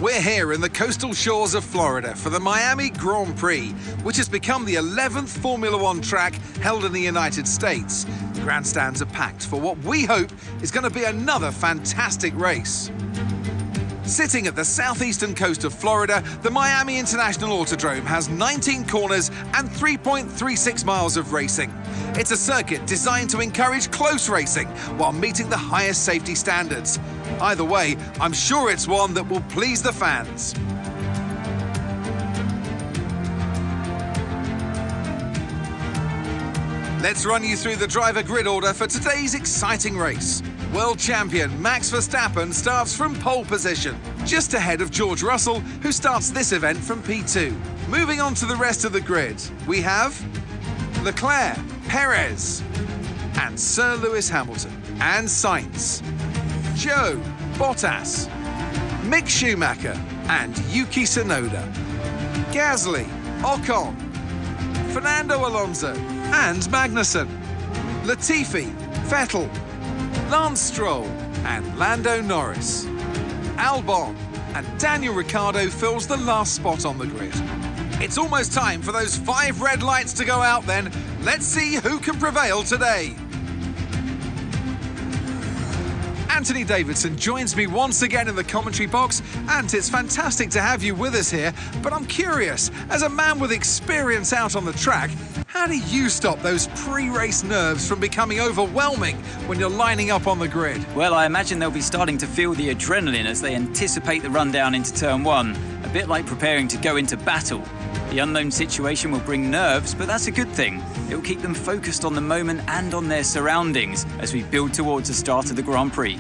We're here in the coastal shores of Florida for the Miami Grand Prix, which has become the 11th Formula One track held in the United States. Grandstands are packed for what we hope is going to be another fantastic race. Sitting at the southeastern coast of Florida, the Miami International Autodrome has 19 corners and 3.36 miles of racing. It's a circuit designed to encourage close racing while meeting the highest safety standards. Either way, I'm sure it's one that will please the fans. Let's run you through the driver grid order for today's exciting race. World champion Max Verstappen starts from pole position, just ahead of George Russell, who starts this event from P2. Moving on to the rest of the grid, we have Leclerc, Perez, and Sir Lewis Hamilton, and Sainz, Joe, Bottas, Mick Schumacher, and Yuki Tsunoda, Gasly, Ocon, Fernando Alonso, and Magnussen, Latifi, Vettel, Lance Stroll, and Lando Norris. Albon and Daniel Ricciardo fills the last spot on the grid. It's almost time for those 5 red lights to go out then. Let's see who can prevail today. Anthony Davidson joins me once again in the commentary box, and it's fantastic to have you with us here, but I'm curious, as a man with experience out on the track, how do you stop those pre-race nerves from becoming overwhelming when you're lining up on the grid? Well, I imagine they'll be starting to feel the adrenaline as they anticipate the rundown into turn 1, a bit like preparing to go into battle. The unknown situation will bring nerves, but that's a good thing. It will keep them focused on the moment and on their surroundings as we build towards the start of the Grand Prix.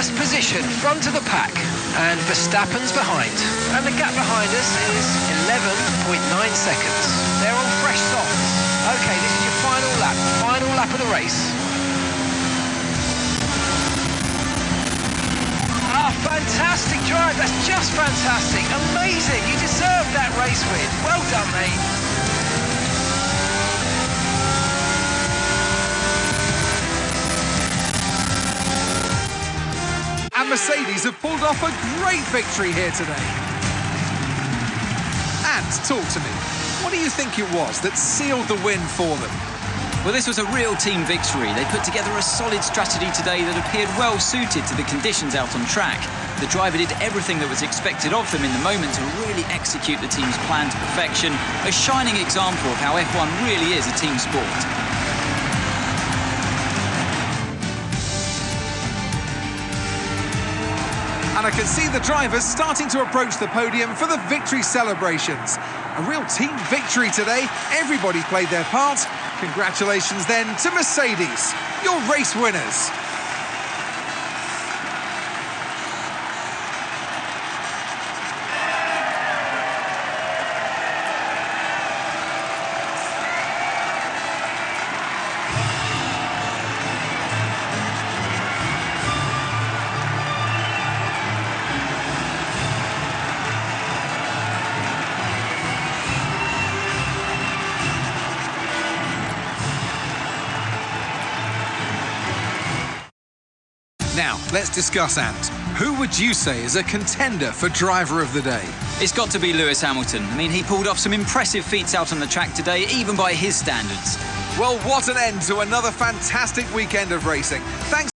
first position, front of the pack, and Verstappen's behind. And the gap behind us is 11.9 seconds. They're on fresh softs. Okay, this is your final lap of the race. Ah, fantastic drive, that's just fantastic, amazing, you deserve that race win. Well done, mate. And Mercedes have pulled off a great victory here today. And talk to me, what do you think it was that sealed the win for them? Well, this was a real team victory. They put together a solid strategy today that appeared well suited to the conditions out on track. The driver did everything that was expected of them in the moment to really execute the team's plan to perfection. A shining example of how F1 really is a team sport. And I can see the drivers starting to approach the podium for the victory celebrations. A real team victory today. Everybody played their part. Congratulations then to Mercedes, your race winners. Now, let's discuss, Ant. Who would you say is a contender for driver of the day? It's got to be Lewis Hamilton. I mean, he pulled off some impressive feats out on the track today, even by his standards. Well, what an end to another fantastic weekend of racing. Thanks